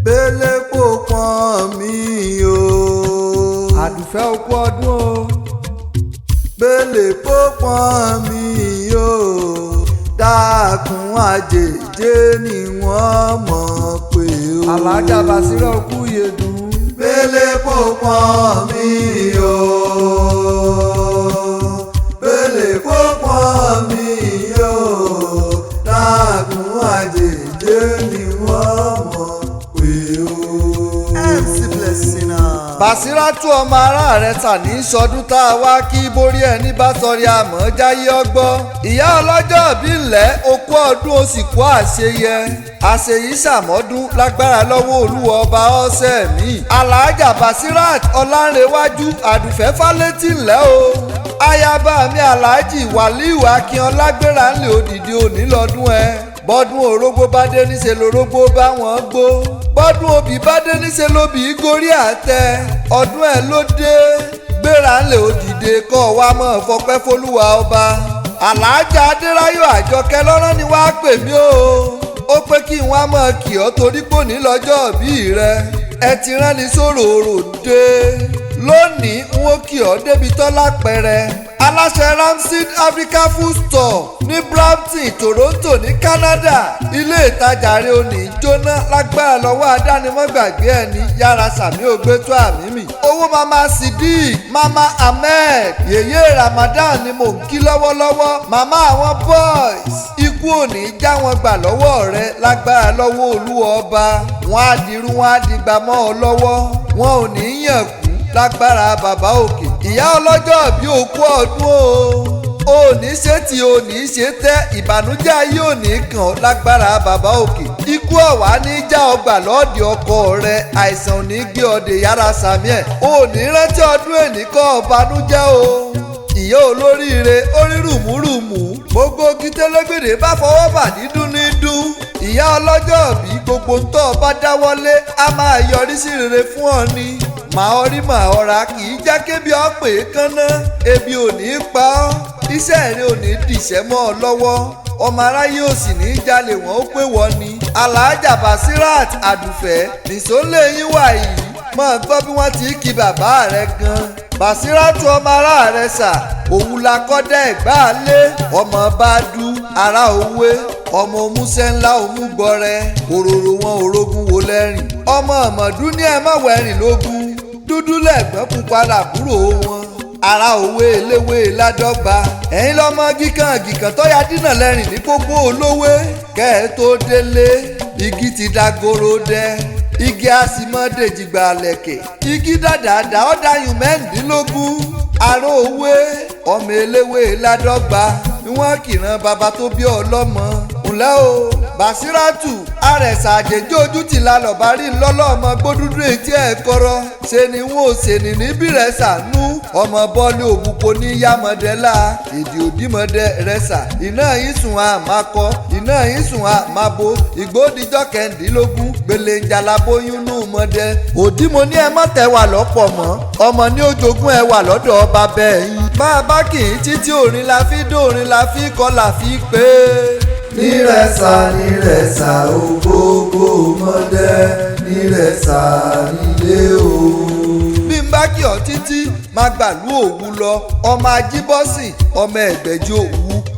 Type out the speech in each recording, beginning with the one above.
bẹ́lẹ̀ kò pọ́n mi o. àdùfẹ́ okú ọdún o. bẹ́lẹ̀ kò pọ́n mi o. dákun àjèjé ni wọ́n mọ̀ pé o. alájà Basirat okú yedun. bẹ́lẹ̀ kò pọ́n mi o. bẹ́lẹ̀ kò pọ́n mi o. dákun àjèjé ni wọ́n mọ̀ pé o. MC Blessing náà. Basiratu ọmọ ará rẹ̀ tà ní sọdún tá a wá kí borí ẹni bá sọrí àmọ́ jáyé ọgbọ́n. ìyá ọlọ́jọ́ ìbílẹ̀ okú ọdún ó sì kó àṣeyẹ. àṣeyí ṣàmọ́dún lágbára lọ́wọ́ olúwa ọba ọ̀sẹ̀ mi. alhaja Basirat Olanrewaju àdùfẹ́ fálétí ńlẹ́ o. ayaba mi alhaji Wàlíù Akínọlá gbéra ńlẹ̀ òdìdí òní lọ́dún ẹ. bọ́dún orógbó bá dé níṣẹ́ lórógbó bá wọn gbó. bọ́dún obì bá dé níṣẹ́ lóbì gorí àtẹ. ọdún ẹ̀ ló dé gbéra ńlẹ̀ òdìdé kọ́ wa mọ̀ fọpẹ́ fólúwa ọba. àlàájá adéráyọ̀ àjọkẹ́ lọ́rán ni wàá pè mí o. ó pé kí n wá mọ̀ kí ọ torí pò ní lọ́jọ́ òbí rẹ. ẹ ti rán ni sóròrò dé. lónìí n ó kí ọ débi tọ́lá pẹ̀rẹ̀. aláṣẹ Ramseed Africa Food Store ní Brampton Toronto ní Canada. ilé ìtajà rẹ ò ní jóná lágbára lọ́wọ́ adánimọ̀gbàgbé ẹni yára sàmì ògbétó àmì mi. owó mama Sidik mama Ahmed yèyé Ramadan ni mò ń kí lọ́wọ́lọ́wọ́. màmá àwọn boys ikú ò ní já wọn gbà lọ́wọ́ rẹ lágbára lọ́wọ́ olúwa ọba. wọn á dirú wọn á dìgbà mọ́ ọ lọ́wọ́. wọn ò ní yàn kú lágbára bàbá òkè. ìyá ọlọ́jọ́ bí òkú ọdún o. ò ní ṣe tí ò ní ṣe tẹ́ ìbànújẹ́ ayé ò ní kàn ọ́ lágbára bàbá òkè. ikú ọ̀wá ní já ọgbà lọ́ọ̀dì ọkọ rẹ àìsàn ò ní gbé ọdẹ yàrá samuel. ò ní rántí ọdún èní kọ́ ọ̀bànújẹ́ o. ìyá olóríire orí rùmúrùmù gbogbo gítẹ́lẹ́gbẹ̀dẹ̀ bá fọwọ́ bà dídún ní dún. ìyá ọlọ́jọ́ bí gbogbo ń tọ́ ọ bá dáwọ́lé á máa yọrí sí rere fún ọ ni. màá ọrí màá ọ̀rá kì í já kébi ọ̀pẹ̀ kánná ebi ò ní pa ọ́ iṣẹ́ rẹ ò ní dìṣẹ́ mọ́ ọ lọ́wọ́ ọmọ aráyé ò sì ní jalè wọ́n ó pé wọ́n ni. alhaja Basirat àdùfẹ́ nìṣó lè yín wà yìí máa gbọ́ bí wọ́n ti kí bàbá rẹ̀ gan. Basiratu ọmọ ará rẹ̀ sà òun la kọ́dá Ẹ̀gbá lé ọmọ bá dú ara òwe ọmọ òmùsẹ́ ńlá òmùgbọ́rẹ́ òróró wọn òrógùn wò lẹ́rìn ọmọ ọmọdún ní ẹ̀mọ́wẹ̀rìn lógún dúdú lẹ́gbọ́n pupa làbúrò wọn ara òwe eléwé ládọ́gba ẹ̀yin lọ́mọ gíkàn tọ́ya dínà lẹ́rìn ní gbogbo olówé kẹ́ ẹ tó délé igi ti dagoro dẹ́ igi àsìmọ́dèjìgbà lẹ̀kẹ̀ igi dàdàdà ọ̀dàyùn mẹ́rìndínlógún aró òwe ọmọ eléwé ládọ́gba ni wọ́n kìran bàbá tó bí ọlọ́mọ ńlẹ́ o Basiratu Aresa àjèjì ojú ti la lọ́ba rí lọ́lọ́ ọmọ gbódúdú etí ẹ̀ kọ́rọ́ ṣe ni wọn ò ṣe ní níbí rẹ̀ sànú ọmọ bọ́ọ̀lù òbúkọ ní yámọ̀dẹ́là èdè òdìmọ̀dẹ́ rẹ̀sà iná ìsùn àmàkọ iná ìsùn àmàbo ìgbódìjọ́ kẹ́ndínlógún gbèlè ńjàlábóyún nù mọ́dẹ́ òdìmọ̀ ní ẹ mọ́ tẹ́ wà lọ́pọ̀ mọ́ ọmọ ní ojogún ẹ wà lọ́dọ̀ ọba bẹ́ẹ̀ yín máa bá kì í títí orin la fi dóorin la fi kọ́ la fi pé nírẹ̀sà ògbógbó mọ́dẹ́ nírẹ̀sà nílé o. bí n bá kí ọ títí máa gbàlú òwú lọ ọmọ ajíbọ́sìn ọmọ ẹ̀gbẹ́jì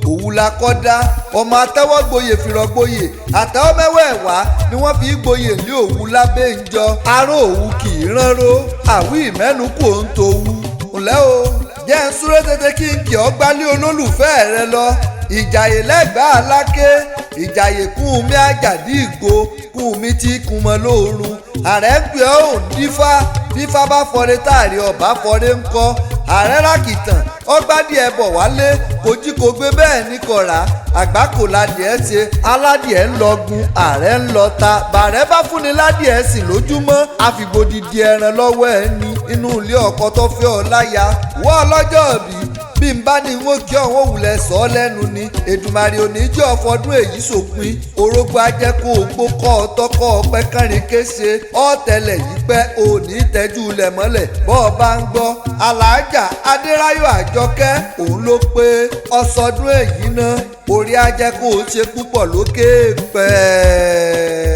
òwú la kọ́dá ọmọ atẹ́wọ́gboyè fìrọ̀gboyè àtẹ́wọ́mẹ́wẹ̀ẹ̀wá ni wọ́n fi gboyè lé òwú lábẹ́ ìjọ aró òwú kì í ránró àwí ìmẹ́nu kò ń towú. ǹlẹ́ o jẹ́ ń súré tètè kí n kì ọ́ gbálé olólùfẹ́ rẹ lọ ìjàyè lẹ́gbàá aláké ìjàyè kún mi àjàdí ìgbò kún mi tí kún mọ́ lóorun ààrẹ ń pè ọ́ òun dífá fífá bá fọre táàrí ọ̀bá fọre ń kọ́ ààrẹ rákìtàn ọgbádìẹ bọ̀ wálé kojí kò gbé bẹ́ẹ̀ ní kọ̀rá àgbákò ládìẹ ṣe aládìẹ ń lọgun ààrẹ ń lọ ta bàrẹ́ bá fúnni ládìẹ sì lójúmọ́ àfìgbòdìdì ẹran lọ́wọ́ ẹ ní inú ilé ọkọ tó fẹ́ ọ láya wọ́ ọlọ́jọ́ bí n bá ní wọ́n kí ọ̀hún òwúlẹ̀ sọ ọ́ lẹ́nu ni Èdùmàrè òní jẹ́ ọ̀fọ́dún èyí sòpin orógbó ajẹ́ kó o gbó kọ́ ọ tọ́kọ́ ọpẹ́ kánrin kése ọ̀tẹlẹ̀ yìí pẹ́ òní tẹ́jú lẹ̀ mọ́lẹ̀ bọ́ ọ bá ń gbọ́ Alhaja Adéráyọ̀ Àjọkẹ́ òun ló pé ọsọdún èyí náà orí ajẹ́ kó o ṣe púpọ̀ lókè pẹ́ẹ́.